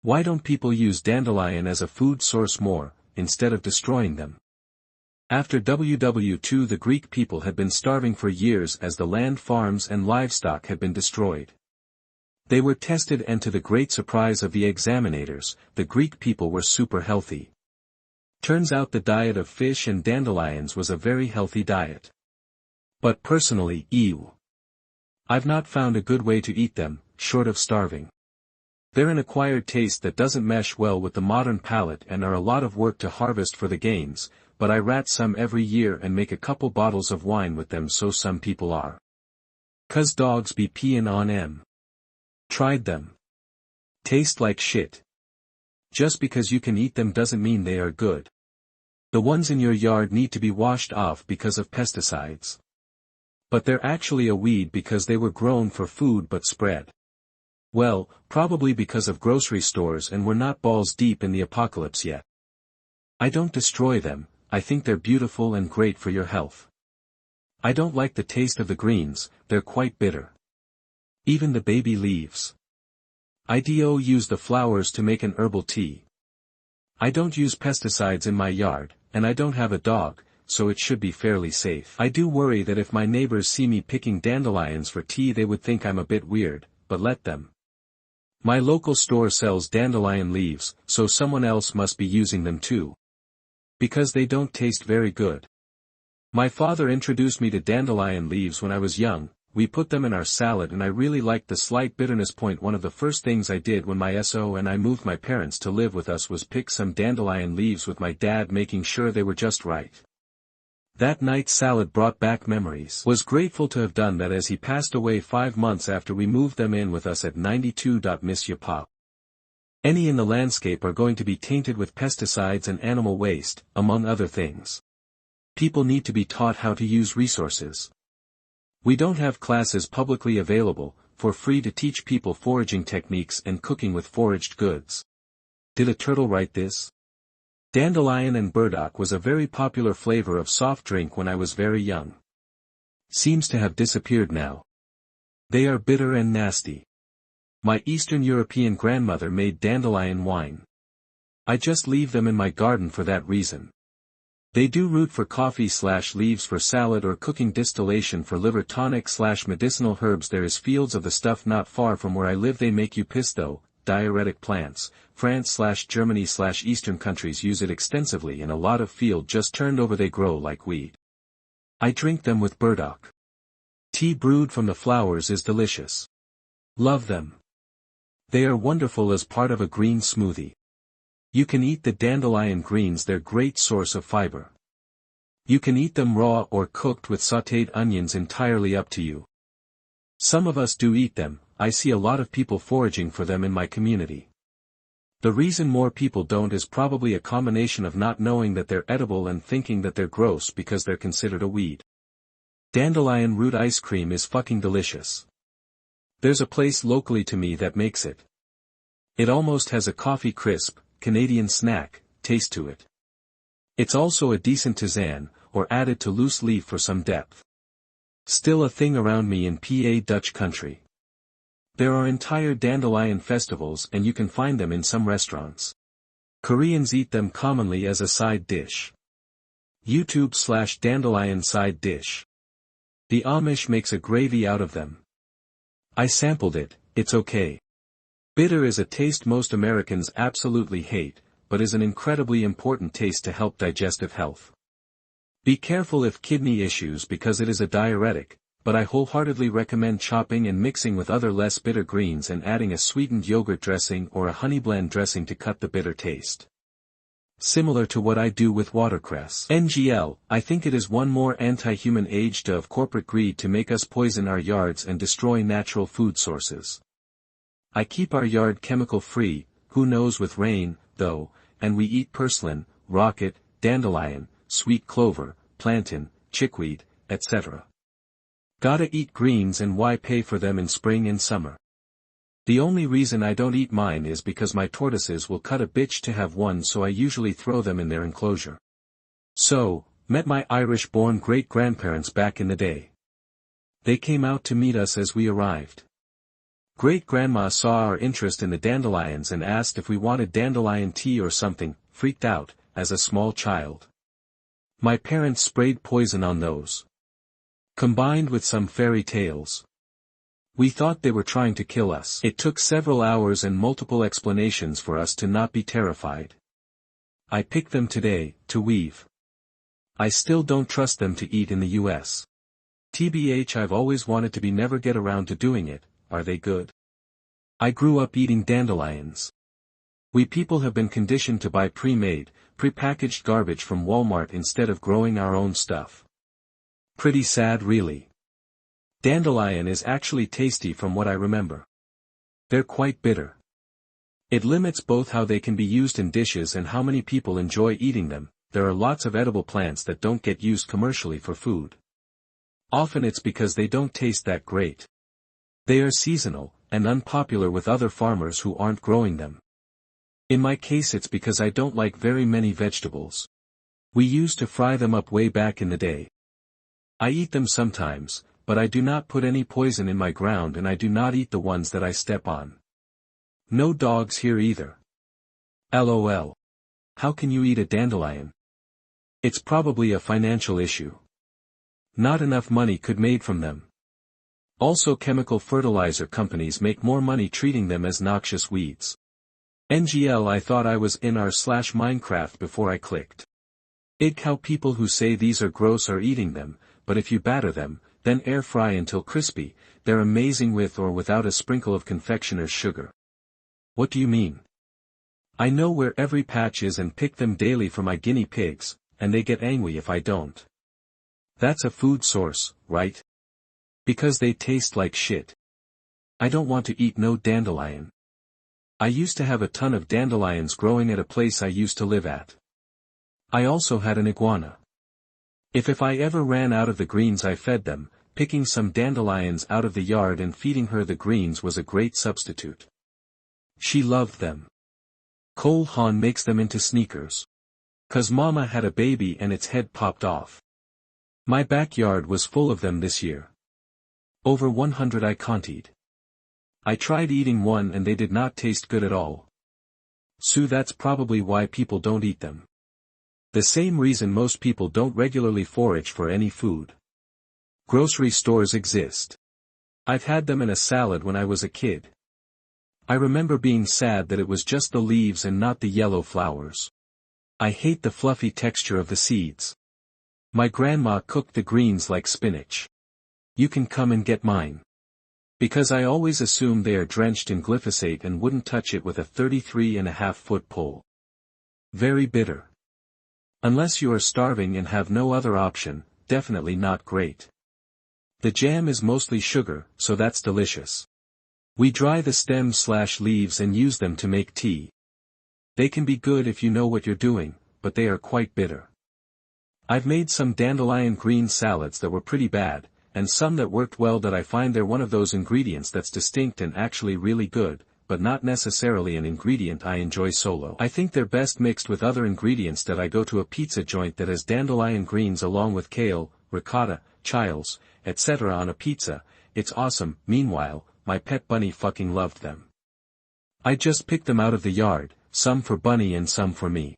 Why don't people use dandelion as a food source more, instead of destroying them? After WW2 the Greek people had been starving for years as the land farms and livestock had been destroyed. They were tested and to the great surprise of the examinators, the Greek people were super healthy. Turns out the diet of fish and dandelions was a very healthy diet. But personally, ew. I've not found a good way to eat them, short of starving. They're an acquired taste that doesn't mesh well with the modern palate and are a lot of work to harvest for the gains, but I rat some every year and make a couple bottles of wine with them, so some people are. 'Cause dogs be peeing on 'em. Tried them. Taste like shit. Just because you can eat them doesn't mean they are good. The ones in your yard need to be washed off because of pesticides. But they're actually a weed because they were grown for food but spread. Well, probably because of grocery stores and we're not balls deep in the apocalypse yet. I don't destroy them, I think they're beautiful and great for your health. I don't like the taste of the greens, they're quite bitter. Even the baby leaves. I do use the flowers to make an herbal tea. I don't use pesticides in my yard, and I don't have a dog, so it should be fairly safe. I do worry that if my neighbors see me picking dandelions for tea they would think I'm a bit weird, but let them. My local store sells dandelion leaves, so someone else must be using them too. Because they don't taste very good. My father introduced me to dandelion leaves when I was young. We put them in our salad and I really liked the slight bitterness. One of the first things I did when my SO and I moved my parents to live with us was pick some dandelion leaves with my dad, making sure they were just right. That night's salad brought back memories. Was grateful to have done that as he passed away 5 months after we moved them in with us at 92. Monsieur Pop. Any in the landscape are going to be tainted with pesticides and animal waste, among other things. People need to be taught how to use resources. We don't have classes publicly available, for free to teach people foraging techniques and cooking with foraged goods. Did a turtle write this? Dandelion and burdock was a very popular flavor of soft drink when I was very young. Seems to have disappeared now. They are bitter and nasty. My Eastern European grandmother made dandelion wine. I just leave them in my garden for that reason. They do root for coffee/leaves for salad or cooking, distillation for liver tonic/medicinal herbs. There is fields of the stuff not far from where I live. They make you piss though. Diuretic plants. France/Germany/Eastern countries use it extensively in a lot of field just turned over. They grow like weed. I drink them with burdock. Tea brewed from the flowers is delicious. Love them. They are wonderful as part of a green smoothie. You can eat the dandelion greens, they're great source of fiber. You can eat them raw or cooked with sautéed onions, entirely up to you. Some of us do eat them. I see a lot of people foraging for them in my community. The reason more people don't is probably a combination of not knowing that they're edible and thinking that they're gross because they're considered a weed. Dandelion root ice cream is fucking delicious. There's a place locally to me that makes it. It almost has a coffee crisp, Canadian snack, taste to it. It's also a decent tisane, or added to loose leaf for some depth. Still a thing around me in PA Dutch country. There are entire dandelion festivals and you can find them in some restaurants. Koreans eat them commonly as a side dish. YouTube/dandelion side dish. The Amish makes a gravy out of them. I sampled it, it's okay. Bitter is a taste most Americans absolutely hate, but is an incredibly important taste to help digestive health. Be careful if kidney issues because it is a diuretic, but I wholeheartedly recommend chopping and mixing with other less bitter greens and adding a sweetened yogurt dressing or a honey blend dressing to cut the bitter taste. Similar to what I do with watercress. NGL, I think it is one more anti-human age of corporate greed to make us poison our yards and destroy natural food sources. I keep our yard chemical free, who knows with rain, though, and we eat purslane, rocket, dandelion, sweet clover, plantain, chickweed, etc. Gotta eat greens, and why pay for them in spring and summer? The only reason I don't eat mine is because my tortoises will cut a bitch to have one, so I usually throw them in their enclosure. So, met my Irish-born great-grandparents back in the day. They came out to meet us as we arrived. Great-grandma saw our interest in the dandelions and asked if we wanted dandelion tea or something, freaked out, as a small child. My parents sprayed poison on those. Combined with some fairy tales. We thought they were trying to kill us. It took several hours and multiple explanations for us to not be terrified. I picked them today, to weave. I still don't trust them to eat in the US. TBH, I've always wanted to be, never get around to doing it. Are they good? I grew up eating dandelions. We people have been conditioned to buy pre-made, pre-packaged garbage from Walmart instead of growing our own stuff. Pretty sad, really. Dandelion is actually tasty from what I remember. They're quite bitter. It limits both how they can be used in dishes and how many people enjoy eating them. There are lots of edible plants that don't get used commercially for food. Often it's because they don't taste that great. They are seasonal, and unpopular with other farmers who aren't growing them. In my case it's because I don't like very many vegetables. We used to fry them up way back in the day. I eat them sometimes, but I do not put any poison in my ground and I do not eat the ones that I step on. No dogs here either. LOL. How can you eat a dandelion? It's probably a financial issue. Not enough money could be made from them. Also, chemical fertilizer companies make more money treating them as noxious weeds. NGL, I thought I was in r/Minecraft before I clicked. How people who say these are gross are eating them, but if you batter them, then air fry until crispy, they're amazing with or without a sprinkle of confectioner's sugar. What do you mean? I know where every patch is and pick them daily for my guinea pigs, and they get angry if I don't. That's a food source, right? Because they taste like shit. I don't want to eat no dandelion. I used to have a ton of dandelions growing at a place I used to live at. I also had an iguana. If I ever ran out of the greens I fed them, picking some dandelions out of the yard and feeding her the greens was a great substitute. She loved them. Cole Haan makes them into sneakers. 'Cause mama had a baby and its head popped off. My backyard was full of them this year. Over 100 I counted. I tried eating one and they did not taste good at all. So that's probably why people don't eat them. The same reason most people don't regularly forage for any food. Grocery stores exist. I've had them in a salad when I was a kid. I remember being sad that it was just the leaves and not the yellow flowers. I hate the fluffy texture of the seeds. My grandma cooked the greens like spinach. You can come and get mine. Because I always assume they are drenched in glyphosate and wouldn't touch it with a 33.5-foot pole. Very bitter. Unless you are starving and have no other option, definitely not great. The jam is mostly sugar, so that's delicious. We dry the stems/leaves and use them to make tea. They can be good if you know what you're doing, but they are quite bitter. I've made some dandelion green salads that were pretty bad, and some that worked well that I find they're one of those ingredients that's distinct and actually really good, but not necessarily an ingredient I enjoy solo. I think they're best mixed with other ingredients that I go to a pizza joint that has dandelion greens along with kale, ricotta, chiles, etc. on a pizza. It's awesome. Meanwhile, my pet bunny fucking loved them. I just picked them out of the yard, some for Bunny and some for me.